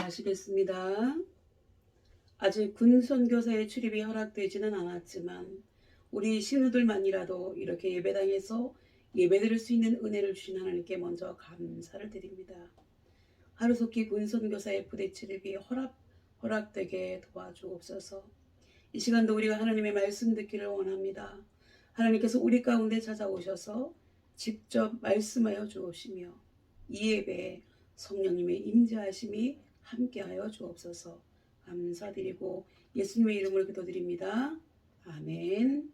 기도하시겠습니다. 아직 군 선교사의 출입이 허락되지는 않았지만 우리 신우들만이라도 이렇게 예배당에서 예배드릴 수 있는 은혜를 주신 하나님께 먼저 감사를 드립니다. 하루속히 군 선교사의 부대 출입이 허락되게 도와주옵소서. 이 시간도 우리가 하나님의 말씀 듣기를 원합니다. 하나님께서 우리 가운데 찾아오셔서 직접 말씀하여 주옵시며 이 예배에 성령님의 임재하심이 함께하여 주옵소서. 감사드리고 예수님의 이름으로 기도드립니다. 아멘.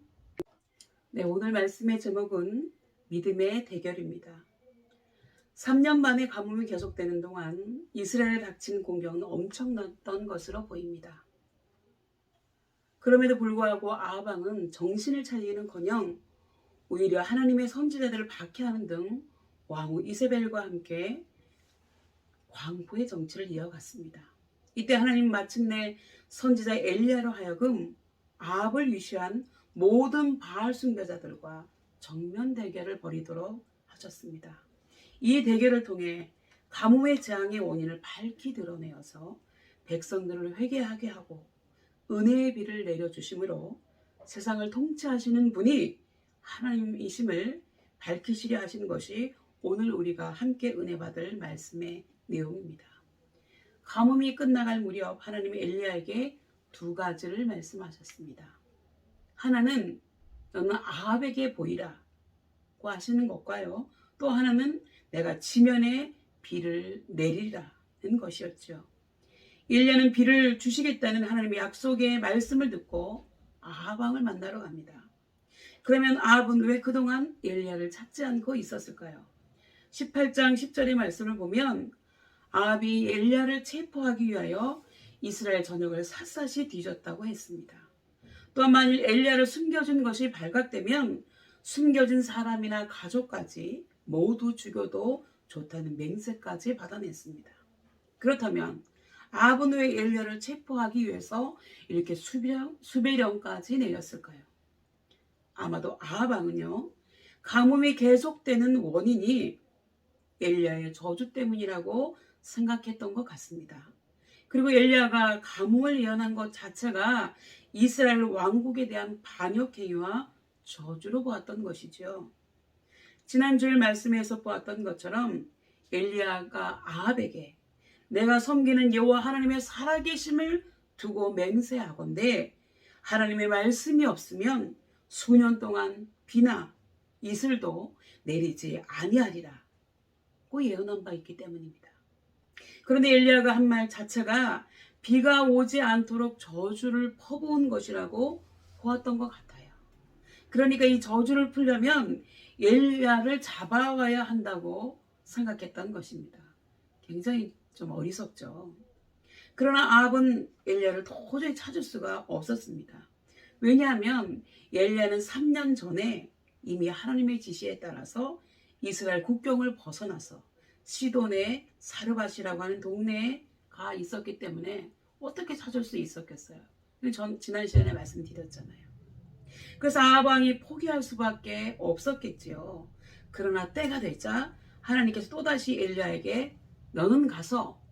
네, 오늘 말씀의 제목은 믿음의 대결입니다. 3년 만에 가뭄이 계속되는 동안 이스라엘에 닥친 공격은 엄청났던 것으로 보입니다. 그럼에도 불구하고 아합 왕은 정신을 차리기는커녕 오히려 하나님의 선지자들을 박해하는 등 왕후 이세벨과 함께 광포의 정치를 이어갔습니다. 이때 하나님 마침내 선지자 엘리야로 하여금 아합을 위시한 모든 바알 숭배자들과 정면 대결을 벌이도록 하셨습니다. 이 대결을 통해 가뭄의 재앙의 원인을 밝히 드러내어서 백성들을 회개하게 하고 은혜의 비를 내려주심으로 세상을 통치하시는 분이 하나님이심을 밝히시려 하신 것이 오늘 우리가 함께 은혜 받을 말씀의 내용입니다. 가뭄이 끝나갈 무렵 하나님이 엘리야에게 두 가지를 말씀하셨습니다. 하나는 너는 아합에게 보이라고 하시는 것과요, 또 하나는 내가 지면에 비를 내리라는 것이었죠. 엘리야는 비를 주시겠다는 하나님의 약속의 말씀을 듣고 아합 왕을 만나러 갑니다. 그러면 아합은 왜 그동안 엘리야를 찾지 않고 있었을까요? 18장 10절의 말씀을 보면 아합이 엘리야를 체포하기 위하여 이스라엘 전역을 샅샅이 뒤졌다고 했습니다. 또한 만일 엘리야를 숨겨준 것이 발각되면 숨겨진 사람이나 가족까지 모두 죽여도 좋다는 맹세까지 받아냈습니다. 그렇다면 아합은 왜 엘리야를 체포하기 위해서 이렇게 수배령까지 내렸을까요? 아마도 아합 왕은요, 가뭄이 계속되는 원인이 엘리야의 저주 때문이라고 생각했던 것 같습니다. 그리고 엘리야가 가뭄을 예언한 것 자체가 이스라엘 왕국에 대한 반역 행위와 저주로 보았던 것이죠. 지난 주일 말씀에서 보았던 것처럼 엘리야가 아합에게 내가 섬기는 여호와 하나님의 살아계심을 두고 맹세하건대 하나님의 말씀이 없으면 수년 동안 비나 이슬도 내리지 아니하리라 고 예언한 바 있기 때문입니다. 그런데 엘리야가 한 말 자체가 비가 오지 않도록 저주를 퍼부은 것이라고 보았던 것 같아요. 그러니까 이 저주를 풀려면 엘리야를 잡아와야 한다고 생각했던 것입니다. 굉장히 좀 어리석죠. 그러나 아합은 엘리야를 도저히 찾을 수가 없었습니다. 왜냐하면 엘리야는 3년 전에 이미 하나님의 지시에 따라서 이스라엘 국경을 벗어나서 시돈의 사르밧이라고 하는 동네에 가 있었기 때문에 어떻게 찾을 수 있었겠어요? 전 지난 시간에 말씀드렸잖아요. 그래서 아합 왕이 포기할 수밖에 없었겠지요. 그러나 때가 되자 하나님께서 또다시 엘리야에게 너는 가서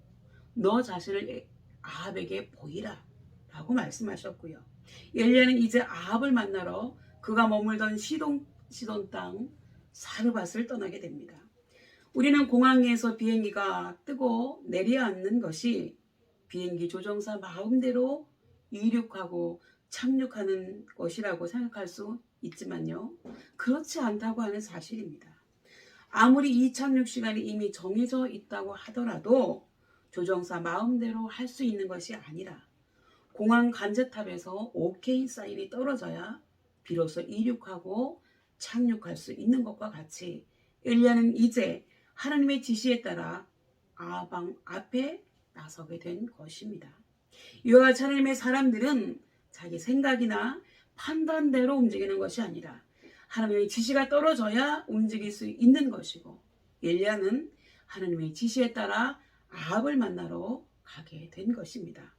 너 자신을 아합에게 보이라 라고 말씀하셨고요. 엘리야는 이제 아합을 만나러 그가 머물던 시돈 땅 사르밧을 떠나게 됩니다. 우리는 공항에서 비행기가 뜨고 내려앉는 것이 비행기 조종사 마음대로 이륙하고 착륙하는 것이라고 생각할 수 있지만요, 그렇지 않다고 하는 사실입니다. 아무리 이 착륙 시간이 이미 정해져 있다고 하더라도 조종사 마음대로 할 수 있는 것이 아니라 공항 관제탑에서 오케이 사인이 떨어져야 비로소 이륙하고 착륙할 수 있는 것과 같이 엘리야는 이제 하나님의 지시에 따라 아합 왕 앞에 나서게 된 것입니다. 이와 같이 하나님의 사람들은 자기 생각이나 판단대로 움직이는 것이 아니라 하나님의 지시가 떨어져야 움직일 수 있는 것이고, 엘리야는 하나님의 지시에 따라 아합을 만나러 가게 된 것입니다.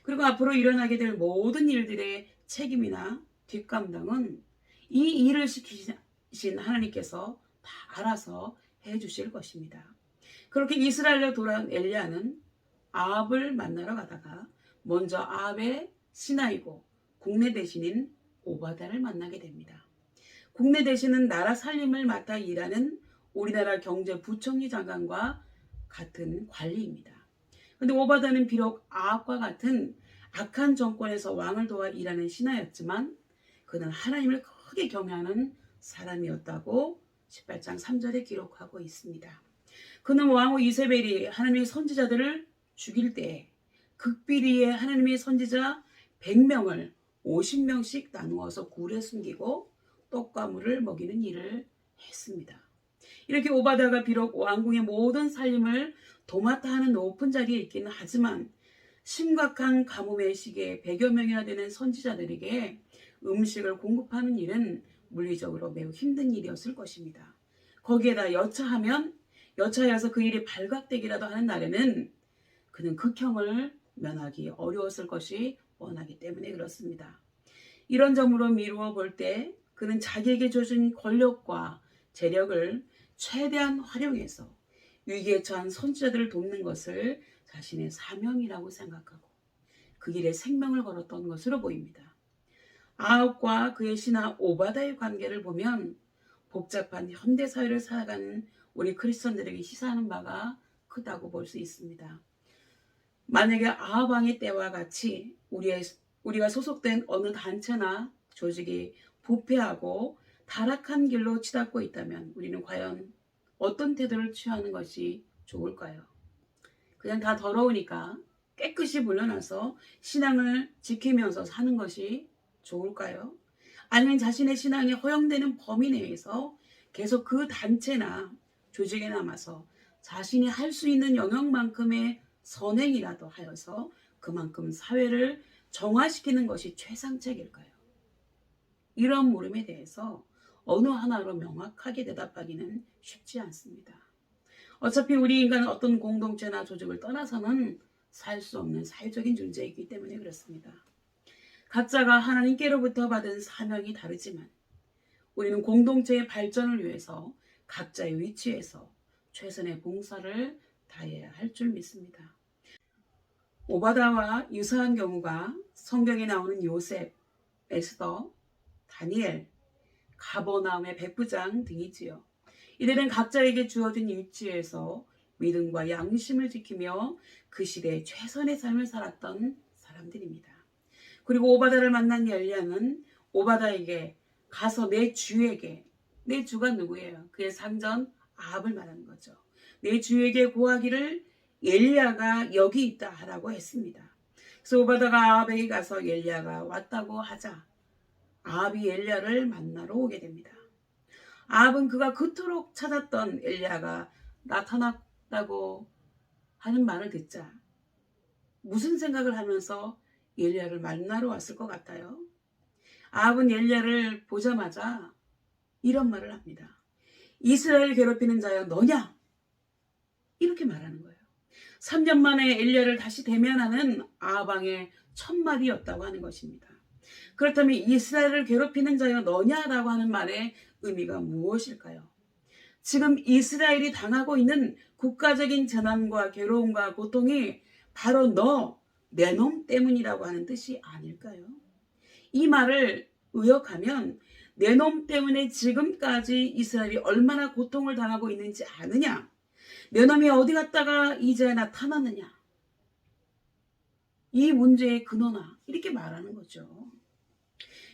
그리고 앞으로 일어나게 될 모든 일들의 책임이나 뒷감당은 이 일을 시키신 하나님께서 다 알아서 해주실 것입니다. 그렇게 이스라엘로 돌아온 엘리야는 아합을 만나러 가다가 먼저 아합의 신하이고 국내 대신인 오바다를 만나게 됩니다. 국내 대신은 나라 살림을 맡아 일하는 우리나라 경제부총리 장관과 같은 관리입니다. 그런데 오바다는 비록 아합과 같은 악한 정권에서 왕을 도와 일하는 신하였지만 그는 하나님을 크게 경외하는 사람이었다고 18장 3절에 기록하고 있습니다. 그는 왕후 이세벨이 하나님의 선지자들을 죽일 때 극비리에 하나님의 선지자 100명을 50명씩 나누어서 굴에 숨기고 떡과 물을 먹이는 일을 했습니다. 이렇게 오바다가 비록 왕궁의 모든 살림을 도맡아 하는 높은 자리에 있기는 하지만 심각한 가뭄의 시기에 100여 명이나 되는 선지자들에게 음식을 공급하는 일은 물리적으로 매우 힘든 일이었을 것입니다. 거기에다 여차하여서 그 일이 발각되기라도 하는 날에는 그는 극형을 면하기 어려웠을 것이 뻔하기 때문에 그렇습니다. 이런 점으로 미루어 볼 때 그는 자기에게 주어진 권력과 재력을 최대한 활용해서 위기에 처한 선지자들을 돕는 것을 자신의 사명이라고 생각하고 그 길에 생명을 걸었던 것으로 보입니다. 아합과 그의 신하 오바다의 관계를 보면 복잡한 현대사회를 살아가는 우리 크리스천들에게 시사하는 바가 크다고 볼 수 있습니다. 만약에 아합 왕의 때와 같이 우리가 소속된 어느 단체나 조직이 부패하고 타락한 길로 치닫고 있다면 우리는 과연 어떤 태도를 취하는 것이 좋을까요? 그냥 다 더러우니까 깨끗이 물러나서 신앙을 지키면서 사는 것이 좋을까요? 아니면 자신의 신앙이 허용되는 범위 내에서 계속 그 단체나 조직에 남아서 자신이 할 수 있는 영역만큼의 선행이라도 하여서 그만큼 사회를 정화시키는 것이 최상책일까요? 이런 물음에 대해서 어느 하나로 명확하게 대답하기는 쉽지 않습니다. 어차피 우리 인간은 어떤 공동체나 조직을 떠나서는 살 수 없는 사회적인 존재이기 때문에 그렇습니다. 각자가 하나님께로부터 받은 사명이 다르지만 우리는 공동체의 발전을 위해서 각자의 위치에서 최선의 봉사를 다해야 할 줄 믿습니다. 오바다와 유사한 경우가 성경에 나오는 요셉, 에스더, 다니엘, 가버나움의 백부장 등이지요. 이들은 각자에게 주어진 위치에서 믿음과 양심을 지키며 그 시대에 최선의 삶을 살았던 사람들입니다. 그리고 오바다를 만난 엘리야는 오바다에게 가서 내 주가 누구예요? 그의 상전 아합을 말하는 거죠. 내 주에게 고하기를 엘리야가 여기 있다 하라고 했습니다. 그래서 오바다가 아합에게 가서 엘리야가 왔다고 하자 아합이 엘리야를 만나러 오게 됩니다. 아합은 그가 그토록 찾았던 엘리야가 나타났다고 하는 말을 듣자 무슨 생각을 하면서 엘리야를 만나러 왔을 것 같아요? 아합은 엘리야를 보자마자 이런 말을 합니다. 이스라엘을 괴롭히는 자여 너냐? 이렇게 말하는 거예요. 3년 만에 엘리야를 다시 대면하는 아합 왕의 첫 말이었다고 하는 것입니다. 그렇다면 이스라엘을 괴롭히는 자여 너냐라고 하는 말의 의미가 무엇일까요? 지금 이스라엘이 당하고 있는 국가적인 재난과 괴로움과 고통이 바로 내 놈 때문이라고 하는 뜻이 아닐까요? 이 말을 의역하면 내 놈 때문에 지금까지 이스라엘이 얼마나 고통을 당하고 있는지 아느냐? 내 놈이 어디 갔다가 이제 나타났느냐? 이 문제의 근원아 이렇게 말하는 거죠.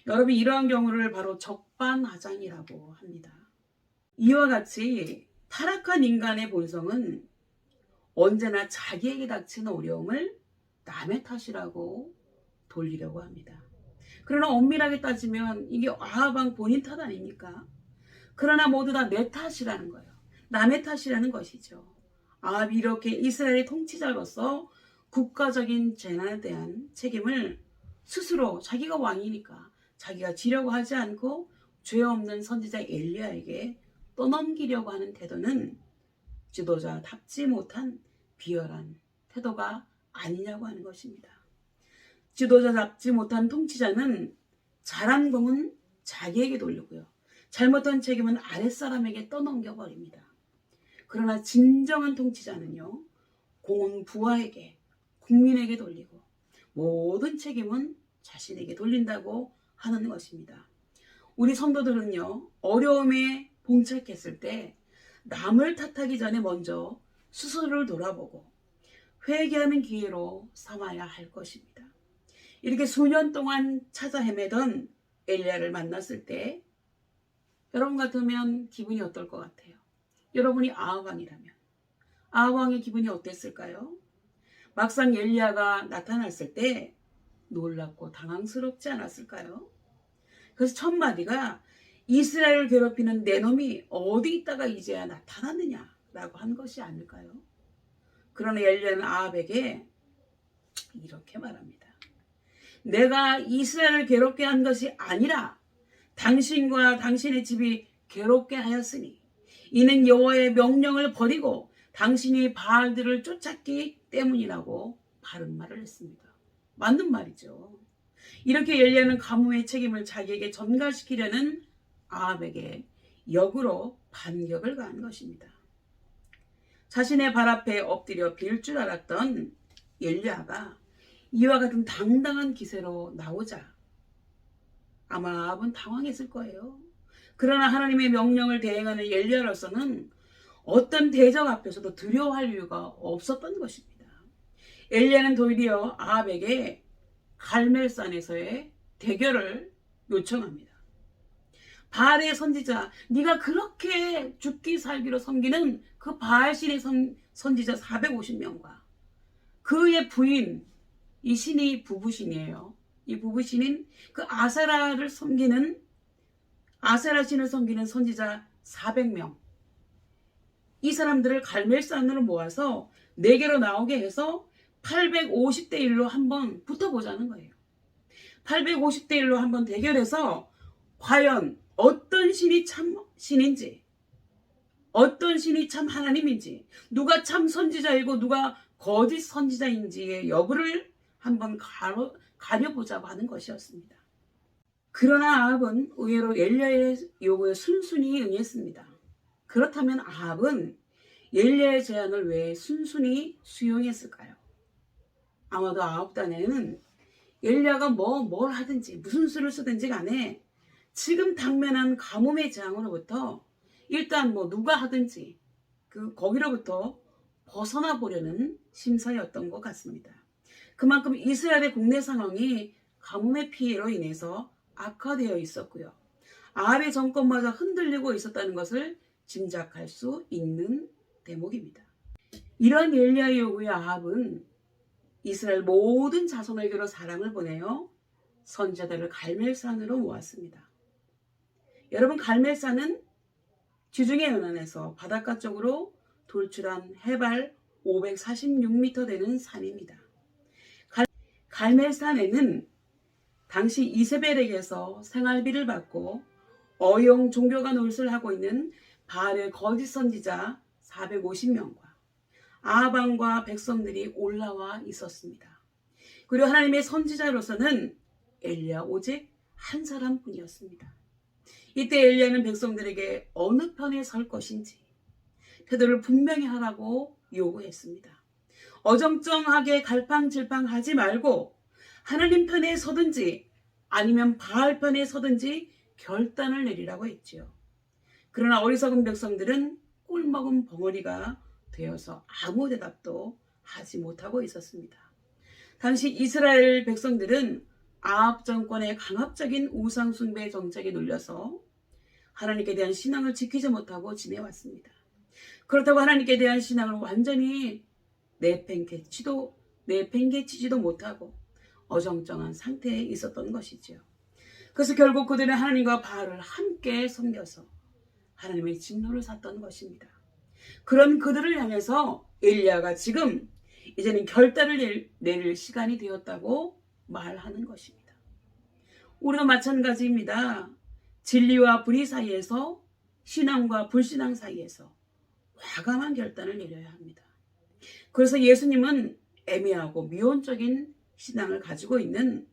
여러분 이러한 경우를 바로 적반하장이라고 합니다. 이와 같이 타락한 인간의 본성은 언제나 자기에게 닥치는 어려움을 남의 탓이라고 돌리려고 합니다. 그러나 엄밀하게 따지면 이게 아합 왕 본인 탓 아닙니까? 그러나 모두 다 내 탓이라는 거예요. 남의 탓이라는 것이죠. 아합이 이렇게 이스라엘의 통치자로서 국가적인 재난에 대한 책임을 스스로 자기가 왕이니까 자기가 지려고 하지 않고 죄 없는 선지자 엘리야에게 떠넘기려고 하는 태도는 지도자답지 못한 비열한 태도가 아니냐고 하는 것입니다. 지도자답지 못한 통치자는 잘한 공은 자기에게 돌리고요. 잘못한 책임은 아랫사람에게 떠넘겨버립니다. 그러나 진정한 통치자는요. 공은 부하에게 국민에게 돌리고 모든 책임은 자신에게 돌린다고 하는 것입니다. 우리 성도들은요, 어려움에 봉착했을 때 남을 탓하기 전에 먼저 스스로를 돌아보고 회개하는 기회로 삼아야 할 것입니다. 이렇게 수년 동안 찾아 헤매던 엘리야를 만났을 때 여러분 같으면 기분이 어떨 것 같아요? 여러분이 아합 왕이라면 아합 왕의 기분이 어땠을까요? 막상 엘리야가 나타났을 때 놀랍고 당황스럽지 않았을까요? 그래서 첫 마디가 이스라엘을 괴롭히는 내 놈이 어디 있다가 이제야 나타났느냐라고 한 것이 아닐까요? 그러나 엘리야는 아합에게 이렇게 말합니다. 내가 이스라엘을 괴롭게 한 것이 아니라 당신과 당신의 집이 괴롭게 하였으니 이는 여호와의 명령을 버리고 당신이 바알들을 쫓았기 때문이라고 바른 말을 했습니다. 맞는 말이죠. 이렇게 엘리야는 가뭄의 책임을 자기에게 전가시키려는 아합에게 역으로 반격을 가한 것입니다. 자신의 발 앞에 엎드려 빌 줄 알았던 엘리야가 이와 같은 당당한 기세로 나오자 아마 아합은 당황했을 거예요. 그러나 하나님의 명령을 대행하는 엘리야로서는 어떤 대적 앞에서도 두려워할 이유가 없었던 것입니다. 엘리야는 도리어 아합에게 갈멜산에서의 대결을 요청합니다. 바알의 선지자, 네가 그렇게 죽기 살기로 섬기는 그 바알신의 선지자 450명과 그의 부인, 이 신이 부부신이에요. 이 부부신인 그 아세라 신을 섬기는 선지자 400명. 이 사람들을 갈멜산으로 모아서 네개로 나오게 해서 850대 1로 한번 붙어보자는 거예요. 850대 1로 한번 대결해서 과연 어떤 신이 참 신인지, 어떤 신이 참 하나님인지, 누가 참 선지자이고 누가 거짓 선지자인지의 여부를 한번 가려보자고 하는 것이었습니다. 그러나 아합은 의외로 엘리야의 요구에 순순히 응했습니다. 그렇다면 아합은 엘리야의 제안을 왜 순순히 수용했을까요? 아마도 아합 딴에는 엘리야가 뭘 하든지 무슨 수를 쓰든지 간에 지금 당면한 가뭄의 재앙으로부터 일단 누가 하든지 거기로부터 벗어나 보려는 심사였던 것 같습니다. 그만큼 이스라엘의 국내 상황이 가뭄의 피해로 인해서 악화되어 있었고요. 아합의 정권마저 흔들리고 있었다는 것을 짐작할 수 있는 대목입니다. 이런 엘리야의 요구에 아합은 이스라엘 모든 자손에게로 사람을 보내어 선지자들을 갈멜산으로 모았습니다. 여러분, 갈멜산은 지중해 연안에서 바닷가 쪽으로 돌출한 해발 546m 되는 산입니다. 갈멜산에는 당시 이세벨에게서 생활비를 받고 어용 종교가 노릇을 하고 있는 바알의 거짓 선지자 450명과 아합 왕과 백성들이 올라와 있었습니다. 그리고 하나님의 선지자로서는 엘리야 오직 한 사람뿐이었습니다. 이때 엘리야는 백성들에게 어느 편에 설 것인지 태도를 분명히 하라고 요구했습니다. 어정쩡하게 갈팡질팡하지 말고 하나님 편에 서든지 아니면 바알 편에 서든지 결단을 내리라고 했지요. 그러나 어리석은 백성들은 꿀먹은 벙어리가 되어서 아무 대답도 하지 못하고 있었습니다. 당시 이스라엘 백성들은 아합 정권의 강압적인 우상 숭배 정책에 놀려서 하나님께 대한 신앙을 지키지 못하고 지내왔습니다. 그렇다고 하나님께 대한 신앙을 완전히 내팽개치지도 못하고 어정쩡한 상태에 있었던 것이지요. 그래서 결국 그들은 하나님과 바알을 함께 섬겨서 하나님의 진노를 샀던 것입니다. 그런 그들을 향해서 엘리야가 지금 이제는 결단을 내릴 시간이 되었다고 말하는 것입니다. 우리도 마찬가지입니다. 진리와 불의 사이에서 신앙과 불신앙 사이에서 과감한 결단을 내려야 합니다. 그래서 예수님은 애매하고 미온적인 신앙을 가지고 있는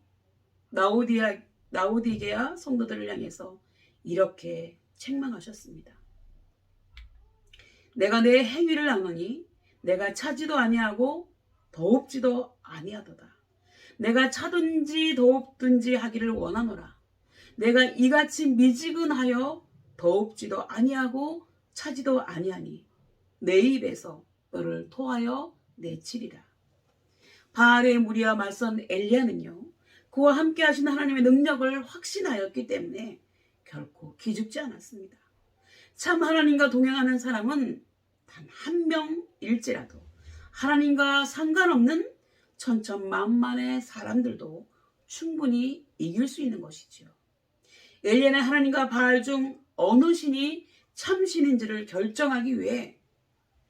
라오디게아 성도들을 향해서 이렇게 책망하셨습니다. 내가 내 행위를 아노니 내가 차지도 아니하고 더웁지도 아니하도다. 내가 차든지 더웁든지 하기를 원하노라. 내가 이같이 미지근하여 더웁지도 아니하고 차지도 아니하니 내 입에서 너를 토하여 내치리라. 바알의 무리와 맞선 엘리야는요, 그와 함께 하신 하나님의 능력을 확신하였기 때문에 결코 기죽지 않았습니다. 참 하나님과 동행하는 사람은 단 한 명일지라도 하나님과 상관없는 천천만만의 사람들도 충분히 이길 수 있는 것이지요. 엘리야는 하나님과 바알 중 어느 신이 참신인지를 결정하기 위해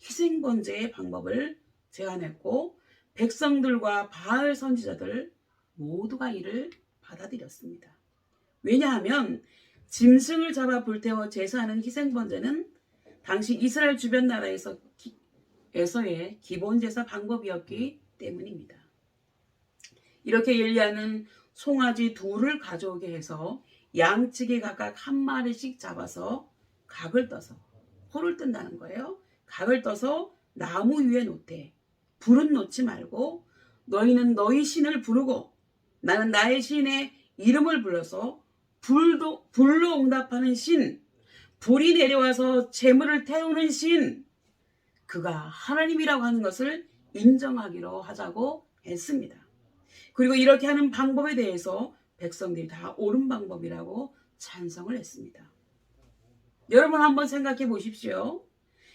희생번제의 방법을 제안했고 백성들과 바알 선지자들 모두가 이를 받아들였습니다. 왜냐하면 짐승을 잡아 불태워 제사하는 희생번제는 당시 이스라엘 주변 나라에서의 기본 제사 방법이었기 때문입니다. 이렇게 엘리야는 송아지 둘을 가져오게 해서 양측에 각각 한 마리씩 잡아서 각을 떠서, 호를 뜬다는 거예요. 각을 떠서 나무 위에 놓되 불은 놓지 말고 너희는 너희 신을 부르고 나는 나의 신의 이름을 불러서 불로 응답하는 신, 불이 내려와서 재물을 태우는 신, 그가 하나님이라고 하는 것을 인정하기로 하자고 했습니다. 그리고 이렇게 하는 방법에 대해서 백성들이 다 옳은 방법이라고 찬성을 했습니다. 여러분 한번 생각해 보십시오.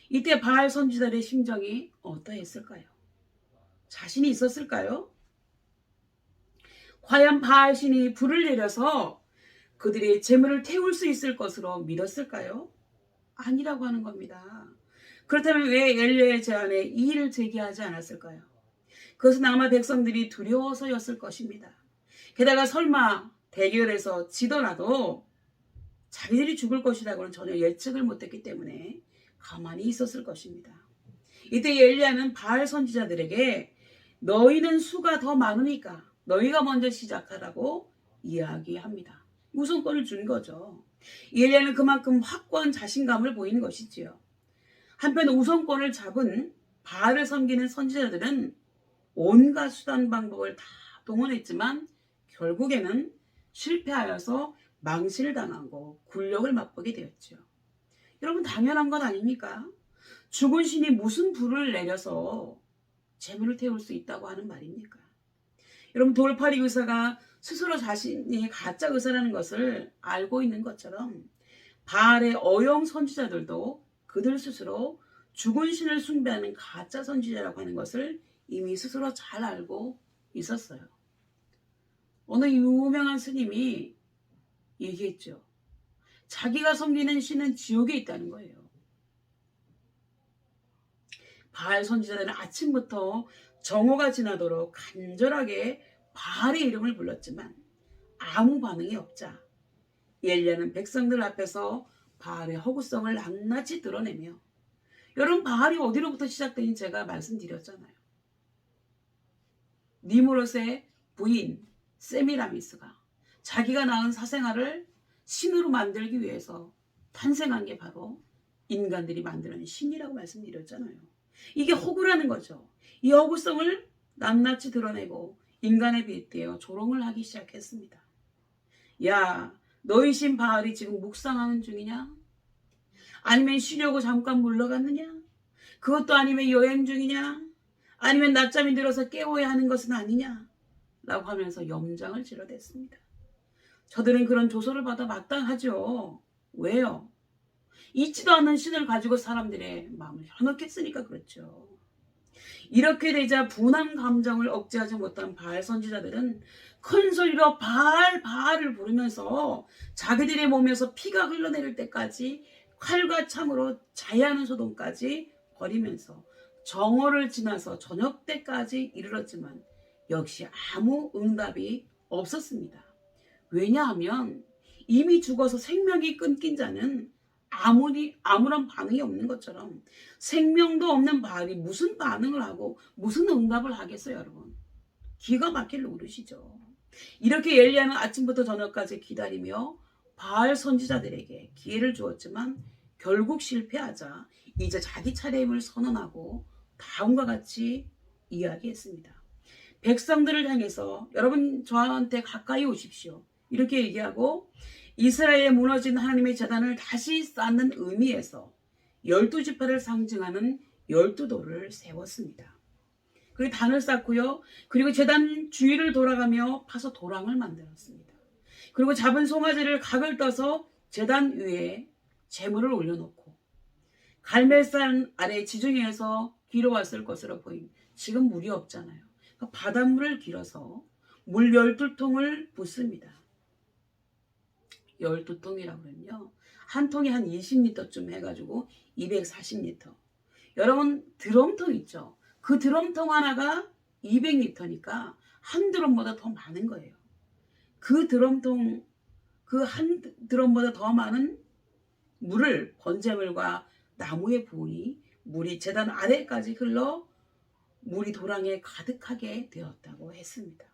이때 바알 선지자들의 심정이 어떠했을까요? 자신이 있었을까요? 과연 바알 신이 불을 내려서 그들이 재물을 태울 수 있을 것으로 믿었을까요? 아니라고 하는 겁니다. 그렇다면 왜 엘리야의 제안에 이의를 제기하지 않았을까요? 그것은 아마 백성들이 두려워서였을 것입니다. 게다가 설마 대결에서 지더라도 자기들이 죽을 것이라고는 전혀 예측을 못했기 때문에 가만히 있었을 것입니다. 이때 엘리야는 바알 선지자들에게 너희는 수가 더 많으니까 너희가 먼저 시작하라고 이야기합니다. 우선권을 준 거죠. 엘리야는 그만큼 확고한 자신감을 보이는 것이지요. 한편 우선권을 잡은 바알을 섬기는 선지자들은 온갖 수단 방법을 다 동원했지만 결국에는 실패하여서 망신을 당하고 굴욕을 맛보게 되었죠. 여러분 당연한 것 아닙니까? 죽은 신이 무슨 불을 내려서 재물을 태울 수 있다고 하는 말입니까? 여러분 돌팔이 의사가 스스로 자신이 가짜 의사라는 것을 알고 있는 것처럼 바알의 어영 선지자들도 그들 스스로 죽은 신을 숭배하는 가짜 선지자라고 하는 것을 이미 스스로 잘 알고 있었어요. 어느 유명한 스님이 얘기했죠. 자기가 섬기는 신은 지옥에 있다는 거예요. 바알 선지자들은 아침부터 정오가 지나도록 간절하게 바알의 이름을 불렀지만 아무 반응이 없자 엘리야는 백성들 앞에서 바알의 허구성을 낱낱이 드러내며, 여러분 바알이 어디로부터 시작되는지 제가 말씀드렸잖아요. 니무롯의 부인 세미라미스가 자기가 낳은 사생아를 신으로 만들기 위해서 탄생한 게 바로 인간들이 만드는 신이라고 말씀드렸잖아요. 이게 허구라는 거죠. 이 허구성을 낱낱이 드러내고 인간에 빗대어 조롱을 하기 시작했습니다. 야, 너희 신 바알이 지금 묵상하는 중이냐? 아니면 쉬려고 잠깐 물러갔느냐? 그것도 아니면 여행 중이냐? 아니면 낮잠이 들어서 깨워야 하는 것은 아니냐? 라고 하면서 염장을 지어댔습니다. 저들은 그런 조소를 받아 마땅하죠. 왜요? 있지도 않은 신을 가지고 사람들의 마음을 현혹했으니까 그렇죠. 이렇게 되자 분한 감정을 억제하지 못한 바알 선지자들은 큰 소리로 바알을 부르면서 자기들의 몸에서 피가 흘러내릴 때까지 칼과 창으로 자해하는 소동까지 벌이면서 정오를 지나서 저녁 때까지 이르렀지만 역시 아무 응답이 없었습니다. 왜냐하면 이미 죽어서 생명이 끊긴 자는 아무런 반응이 없는 것처럼 생명도 없는 바알이 무슨 반응을 하고 무슨 응답을 하겠어요, 여러분. 기가 막힐 노릇이죠. 이렇게 엘리야는 아침부터 저녁까지 기다리며 바알 선지자들에게 기회를 주었지만 결국 실패하자 이제 자기 차례임을 선언하고 다음과 같이 이야기했습니다. 백성들을 향해서 여러분 저한테 가까이 오십시오. 이렇게 얘기하고 이스라엘에 무너진 하나님의 제단을 다시 쌓는 의미에서 12지파를 상징하는 12돌을 세웠습니다. 그리고 단을 쌓고요. 그리고 제단 주위를 돌아가며 파서 도랑을 만들었습니다. 그리고 잡은 송아지를 각을 떠서 제단 위에 제물을 올려놓고 갈멜산 아래 지중해에서 길어왔을 것으로 보임. 지금 물이 없잖아요. 바닷물을 길어서 물 12통을 붓습니다. 12통이라고 그러면요. 한 통이 한 20리터쯤 해가지고 240리터. 여러분 드럼통 있죠. 그 드럼통 하나가 200리터니까 한 드럼보다 더 많은 거예요. 그 드럼통 그 한 드럼보다 더 많은 물을 번제물과 나무에 부으니 물이 제단 아래까지 흘러 물이 도랑에 가득하게 되었다고 했습니다.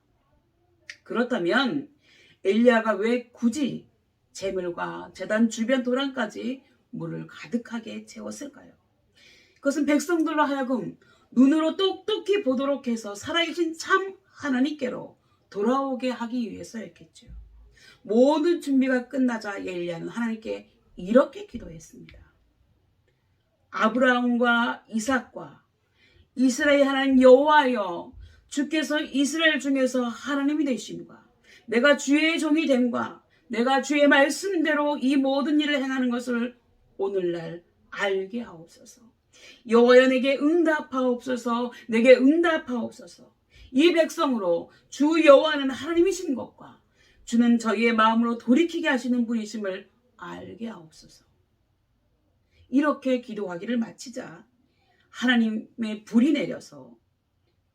그렇다면 엘리야가 왜 굳이 제물과 제단 주변 도랑까지 물을 가득하게 채웠을까요? 그것은 백성들로 하여금 눈으로 똑똑히 보도록 해서 살아계신 참 하나님께로 돌아오게 하기 위해서였겠죠. 모든 준비가 끝나자 엘리야는 하나님께 이렇게 기도했습니다. 아브라함과 이삭과 이스라엘 하나님 여호와여, 주께서 이스라엘 중에서 하나님이 되심과 내가 주의 종이 됨과 내가 주의 말씀대로 이 모든 일을 행하는 것을 오늘날 알게 하옵소서. 여호와여, 내게 응답하옵소서. 내게 응답하옵소서. 이 백성으로 주 여호와는 하나님이신 것과 주는 저희의 마음으로 돌이키게 하시는 분이심을 알게 하옵소서. 이렇게 기도하기를 마치자 하나님의 불이 내려서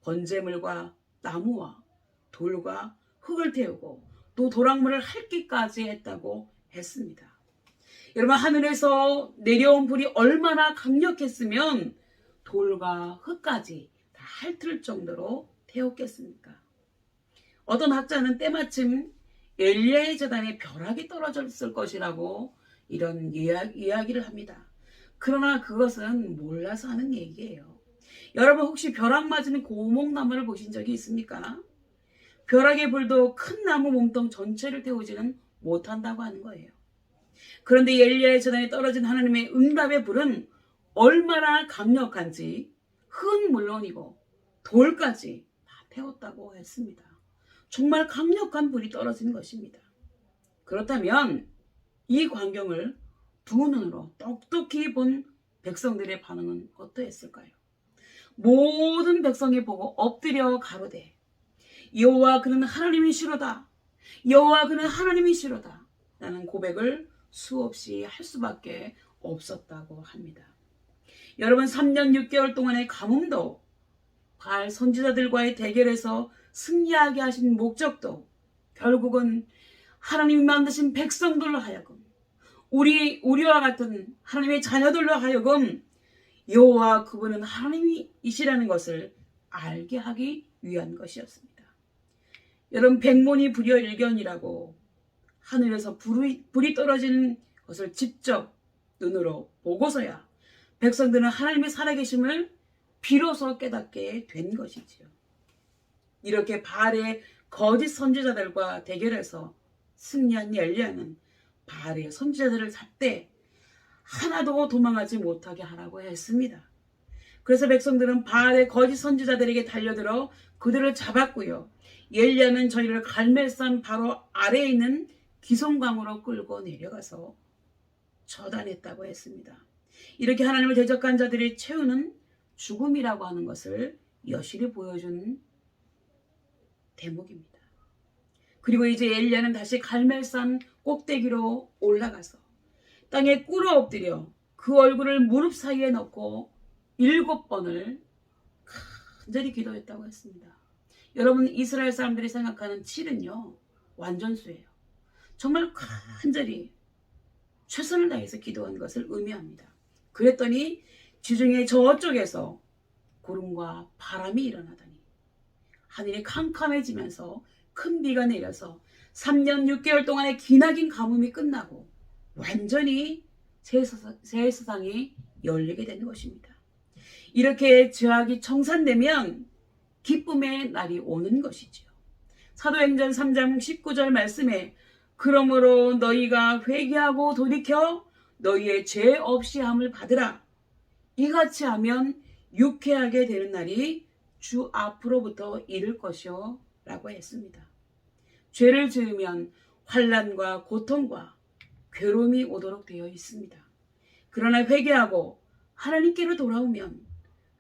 번제물과 나무와 돌과 흙을 태우고 또 도랑물을 핥기까지 했다고 했습니다. 여러분, 하늘에서 내려온 불이 얼마나 강력했으면 돌과 흙까지 다 핥을 정도로 태웠겠습니까? 어떤 학자는 때마침 엘리야의 제단에 벼락이 떨어졌을 것이라고 이런 이야기를 합니다. 그러나 그것은 몰라서 하는 얘기예요. 여러분, 혹시 벼락 맞은 고목나무를 보신 적이 있습니까? 벼락의 불도 큰 나무 몸통 전체를 태우지는 못한다고 하는 거예요. 그런데 엘리야의 제단에 떨어진 하나님의 응답의 불은 얼마나 강력한지 흙은 물론이고 돌까지 다 태웠다고 했습니다. 정말 강력한 불이 떨어진 것입니다. 그렇다면 이 광경을 두 눈으로 똑똑히 본 백성들의 반응은 어떠했을까요? 모든 백성이 보고 엎드려 가로되 여호와 그는 하나님이시로다. 여호와 그는 하나님이시로다. 라는 고백을 수없이 할 수밖에 없었다고 합니다. 여러분, 3년 6개월 동안의 가뭄도 바알 선지자들과의 대결에서 승리하게 하신 목적도 결국은 하나님이 만드신 백성들로 하여금 우리와 같은 하나님의 자녀들로 하여금 여호와 그분은 하나님이시라는 것을 알게 하기 위한 것이었습니다. 여러분, 백문이 불여일견이라고 하늘에서 불이 떨어지는 것을 직접 눈으로 보고서야 백성들은 하나님의 살아계심을 비로소 깨닫게 된 것이지요. 이렇게 바알의 거짓 선지자들과 대결해서 승리한 엘리야는 바알의 선지자들을 잡되 하나도 도망하지 못하게 하라고 했습니다. 그래서 백성들은 바알의 거짓 선지자들에게 달려들어 그들을 잡았고요. 엘리야는 저희를 갈멜산 바로 아래에 있는 기송강으로 끌고 내려가서 처단했다고 했습니다. 이렇게 하나님을 대적한 자들의 최후는 죽음이라고 하는 것을 여실히 보여준 대목입니다. 그리고 이제 엘리야는 다시 갈멜산 꼭대기로 올라가서 땅에 꿇어 엎드려 그 얼굴을 무릎 사이에 넣고 7번을 간절히 기도했다고 했습니다. 여러분, 이스라엘 사람들이 생각하는 7은요 완전수예요. 정말 간절히 최선을 다해서 기도한 것을 의미합니다. 그랬더니 지중해 저쪽에서 구름과 바람이 일어나더니 하늘이 캄캄해지면서 큰 비가 내려서 3년 6개월 동안의 기나긴 가뭄이 끝나고 완전히 새 세상이 열리게 되는 것입니다. 이렇게 죄악이 청산되면 기쁨의 날이 오는 것이지요. 사도행전 3장 19절 말씀에 그러므로 너희가 회개하고 돌이켜 너희의 죄 없이 함을 받으라. 이같이 하면 유쾌하게 되는 날이 주 앞으로부터 이를 것이요 라고 했습니다. 죄를 지으면 환난과 고통과 괴로움이 오도록 되어 있습니다. 그러나 회개하고 하나님께로 돌아오면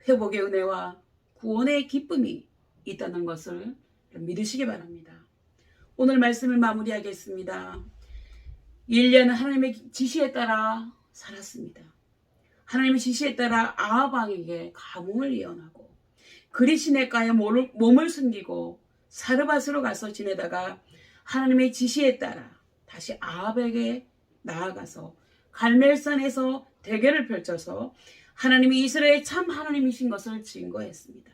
회복의 은혜와 구원의 기쁨이 있다는 것을 믿으시기 바랍니다. 오늘 말씀을 마무리하겠습니다. 일리야는 하나님의 지시에 따라 살았습니다. 하나님의 지시에 따라 아합 왕에게 가뭄을 예언하고 그리 시냇가에 몸을 숨기고 사르밧으로 가서 지내다가 하나님의 지시에 따라 다시 아합에게 나아가서 갈멜산에서 대궤를 펼쳐서 하나님이 이스라엘의 참 하나님이신 것을 증거했습니다.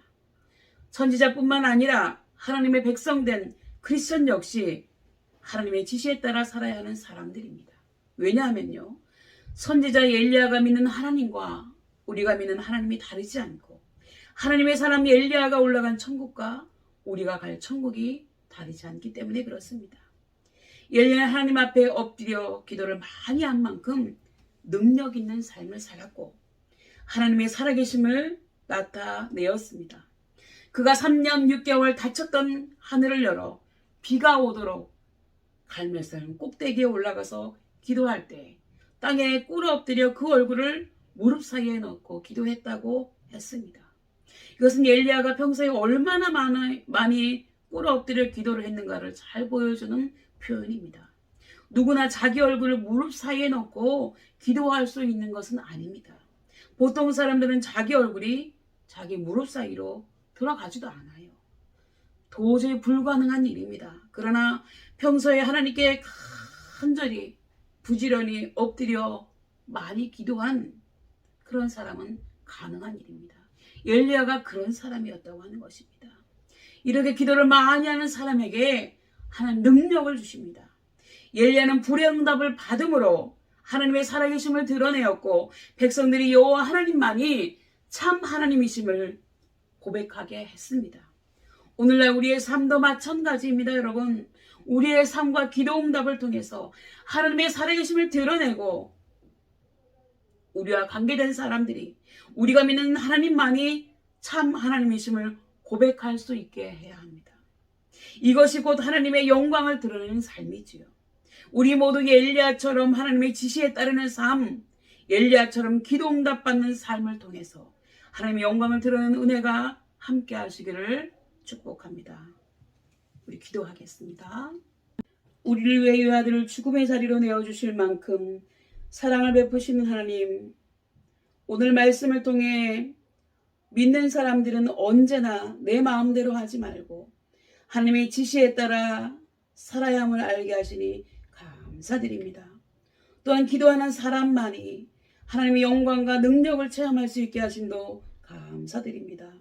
선지자뿐만 아니라 하나님의 백성된 크리스천 역시 하나님의 지시에 따라 살아야 하는 사람들입니다. 왜냐하면요, 선지자 엘리야가 믿는 하나님과 우리가 믿는 하나님이 다르지 않고 하나님의 사람 엘리야가 올라간 천국과 우리가 갈 천국이 다르지 않기 때문에 그렇습니다. 엘리야는 하나님 앞에 엎드려 기도를 많이 한 만큼 능력 있는 삶을 살았고 하나님의 살아계심을 나타내었습니다. 그가 3년 6개월 닫혔던 하늘을 열어 비가 오도록 갈멜산 꼭대기에 올라가서 기도할 때 땅에 꿇어 엎드려 그 얼굴을 무릎 사이에 넣고 기도했다고 했습니다. 이것은 엘리야가 평소에 얼마나 많이 꿇어 엎드려 기도를 했는가를 잘 보여주는 표현입니다. 누구나 자기 얼굴을 무릎 사이에 넣고 기도할 수 있는 것은 아닙니다. 보통 사람들은 자기 얼굴이 자기 무릎 사이로 들어가지도 않아요. 도저히 불가능한 일입니다. 그러나 평소에 하나님께 간절히 부지런히 엎드려 많이 기도한 그런 사람은 가능한 일입니다. 엘리야가 그런 사람이었다고 하는 것입니다. 이렇게 기도를 많이 하는 사람에게 하나님 능력을 주십니다. 엘리야는 불응답을 받음으로 하나님의 살아계심을 드러내었고 백성들이 여호와 하나님만이 참 하나님이심을 고백하게 했습니다. 오늘날 우리의 삶도 마찬가지입니다. 여러분, 우리의 삶과 기도 응답을 통해서 하나님의 살아계심을 드러내고 우리와 관계된 사람들이 우리가 믿는 하나님만이 참 하나님이심을 고백할 수 있게 해야 합니다. 이것이 곧 하나님의 영광을 드러내는 삶이지요. 우리 모두 엘리야처럼 하나님의 지시에 따르는 삶, 엘리야처럼 기도 응답받는 삶을 통해서 하나님의 영광을 드러내는 은혜가 함께 하시기를 축복합니다. 우리 기도하겠습니다. 우리를 위해 외아들을 죽음의 자리로 내어주실 만큼 사랑을 베푸시는 하나님, 오늘 말씀을 통해 믿는 사람들은 언제나 내 마음대로 하지 말고 하나님의 지시에 따라 살아야 함을 알게 하시니 감사드립니다. 또한 기도하는 사람만이 하나님의 영광과 능력을 체험할 수 있게 하심도 감사드립니다.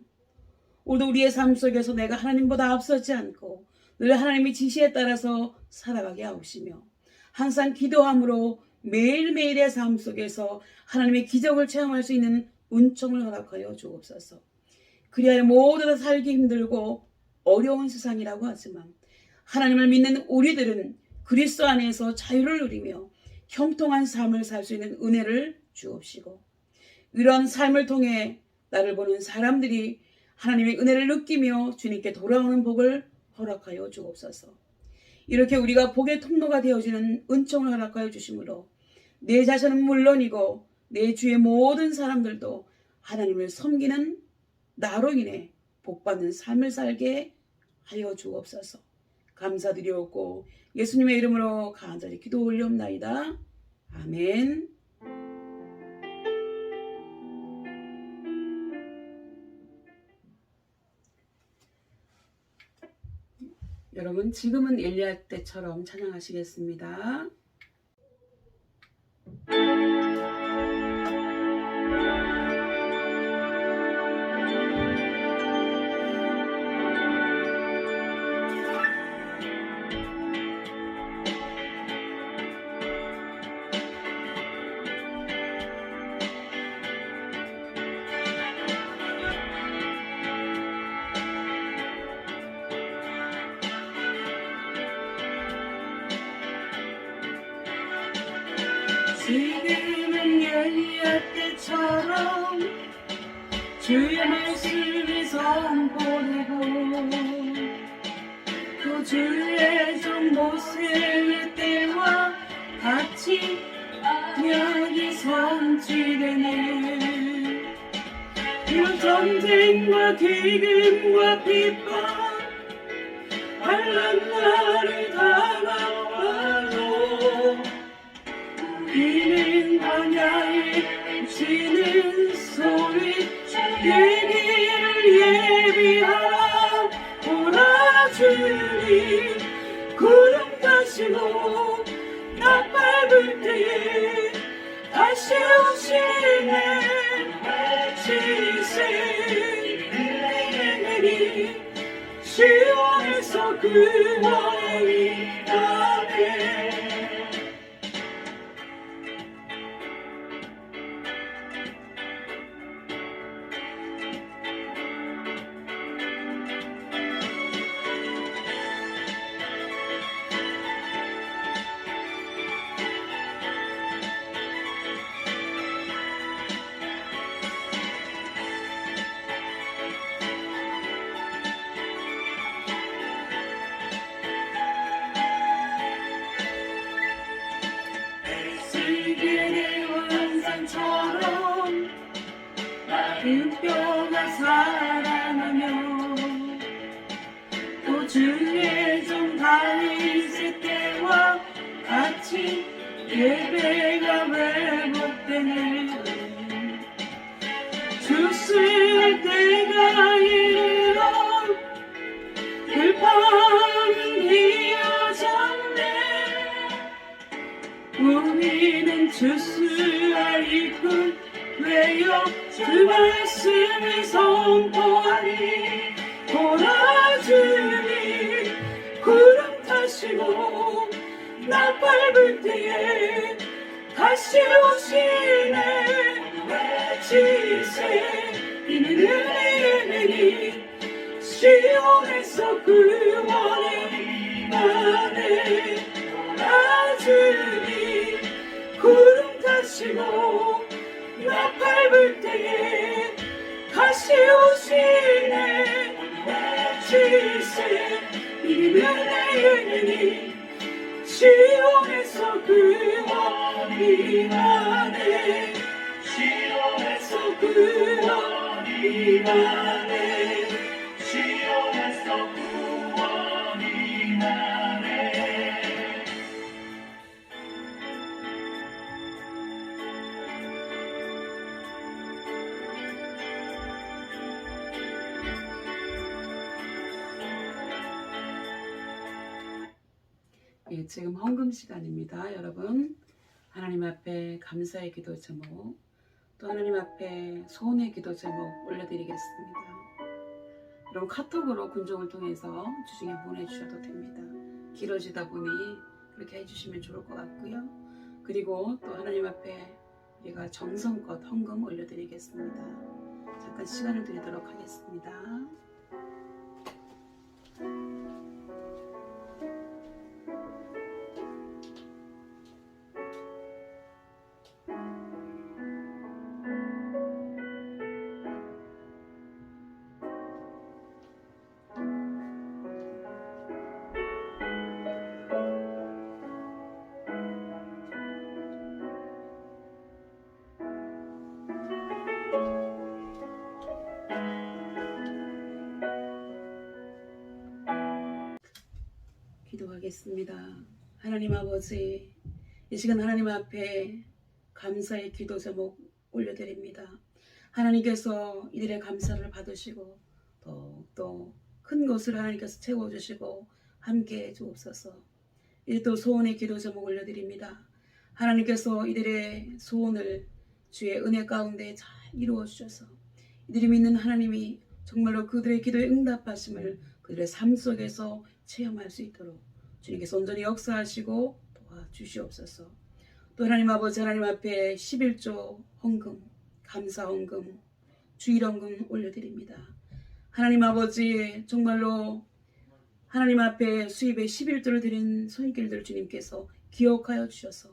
오늘도 우리의 삶 속에서 내가 하나님보다 앞서지 않고 늘 하나님의 지시에 따라서 살아가게 하옵시며 항상 기도함으로 매일매일의 삶 속에서 하나님의 기적을 체험할 수 있는 은총을 허락하여 주옵소서. 그리하여 모두 다 살기 힘들고 어려운 세상이라고 하지만 하나님을 믿는 우리들은 그리스도 안에서 자유를 누리며 형통한 삶을 살 수 있는 은혜를 주옵시고 이런 삶을 통해 나를 보는 사람들이 하나님의 은혜를 느끼며 주님께 돌아오는 복을 허락하여 주옵소서. 이렇게 우리가 복의 통로가 되어지는 은총을 허락하여 주심으로 내 자신은 물론이고 내 주의 모든 사람들도 하나님을 섬기는 나로 인해 복받는 삶을 살게 하여 주옵소서. 감사드리옵고 예수님의 이름으로 간절히 기도 올리옵나이다. 아멘. 여러분, 지금은 엘리야 때처럼 찬양하시겠습니다. 지금은 엘리야 때처럼 주의 말씀을 선포되고 또 주의 종 모세의 때와 같이 언약이 성취되네. 이런 전쟁과 기근과 비판 환난 날을 당하고 우리는 광야에 지는 소리 내기를 예비하라. 오라 주님 구름 가시고 나팔 때에 다시 오시네. 시세 내리 시온에서 그와의 위안에 세계의 원산처럼 그 뼈가 살아나며 또 주의 종 다윗의 때와 같이 예배가 회복되네. 주쓸 때가 이르러 들판은 이어졌네. 우리는 주스알 일꾼 되어 그 말씀을 선포하니. 오라 주님 구름 타시고 나팔 불 때에 다시 오시네. 외치세 이는 은혜의 내리 시온에서 구원의 나네. 오라 주님 구름 타시고 나팔 불 때에 다시 오시네. 외치세 이는 은혜의 내리 시온에서 구원이 나네. 시온에서 구원이 나네. 시온에서 구원이 나네. 예, 지금 헌금 시간입니다. 여러분 하나님 앞에 감사의 기도 제목 또 하나님 앞에 소원의 기도 제목 올려드리겠습니다. 여러분 카톡으로 군종을 통해서 주중에 보내주셔도 됩니다. 길어지다 보니 그렇게 해주시면 좋을 것 같고요. 그리고 또 하나님 앞에 우리가 정성껏 헌금 올려드리겠습니다. 잠깐 시간을 드리도록 하겠습니다. 기도하겠습니다. 하나님 아버지, 이 시간 하나님 앞에 감사의 기도 제목 올려드립니다. 하나님께서 이들의 감사를 받으시고 또 큰 것을 하나님께서 채워주시고 함께해 주옵소서. 이또 소원의 기도 제목 올려드립니다. 하나님께서 이들의 소원을 주의 은혜 가운데 잘 이루어 주셔서 이들이 믿는 하나님이 정말로 그들의 기도에 응답하심을 그들의 삶 속에서 체험할 수 있도록 주님께서 온전히 역사하시고 도와주시옵소서. 또 하나님 아버지, 하나님 앞에 11조 헌금, 감사 헌금, 주일 헌금 올려드립니다. 하나님 아버지, 정말로 하나님 앞에 수입의 11조를 드린 손길들 주님께서 기억하여 주셔서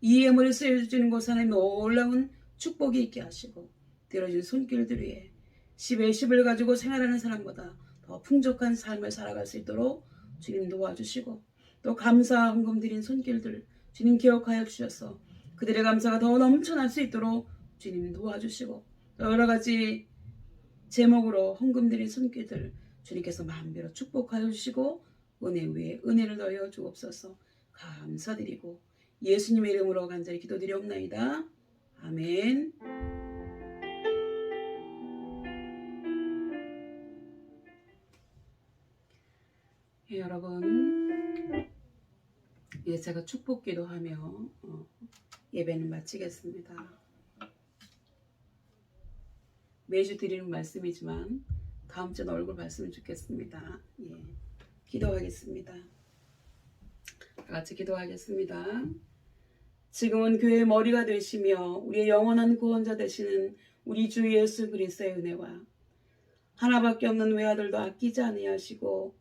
이 예물을 쓰여주시는 곳 하나님 놀라운 축복이 있게 하시고 들어진 손길들 위에 10의 10을 가지고 생활하는 사람보다 더 풍족한 삶을 살아갈 수 있도록 주님 도와주시고 또 감사 헌금 드린 손길들 주님 기억하여 주셔서 그들의 감사가 더 넘쳐날 수 있도록 주님 도와주시고 또 여러 가지 제목으로 헌금 드린 손길들 주님께서 마음대로 축복하여 주시고 은혜 위에 은혜를 더하여 주옵소서. 감사드리고 예수님의 이름으로 간절히 기도드리옵나이다. 아멘. 예, 여러분 제가 축복 기도하며 예배는 마치겠습니다. 매주 드리는 말씀이지만 다음 주는 얼굴 봤으면 좋겠습니다. 예, 기도하겠습니다. 같이 기도하겠습니다. 지금은 교회의 머리가 되시며 우리의 영원한 구원자 되시는 우리 주 예수 그리스도의 은혜와 하나밖에 없는 외아들도 아끼지 아니하시고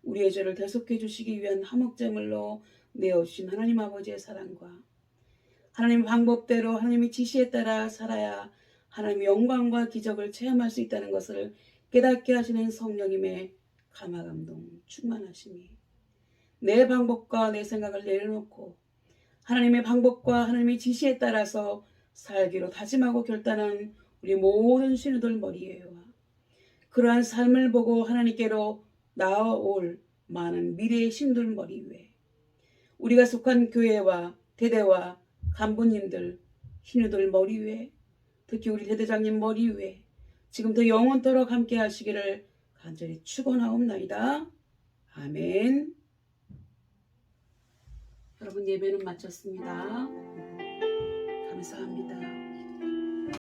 우리의 죄를 대속해 주시기 위한 화목제물로 내어주신 하나님 아버지의 사랑과 하나님 방법대로 하나님의 지시에 따라 살아야 하나님의 영광과 기적을 체험할 수 있다는 것을 깨닫게 하시는 성령님의 감화감동 충만하심이 내 방법과 내 생각을 내려놓고 하나님의 방법과 하나님의 지시에 따라서 살기로 다짐하고 결단한 우리 모든 신우들 머리에와 그러한 삶을 보고 하나님께로 나아올 많은 미래의 신들 머리 위에 우리가 속한 교회와 대대와 간부님들 신우들 머리 위에 특히 우리 대대장님 머리 위에 지금부터 영원토록 함께 하시기를 간절히 축원하옵나이다. 아멘. 여러분 예배는 마쳤습니다. 감사합니다.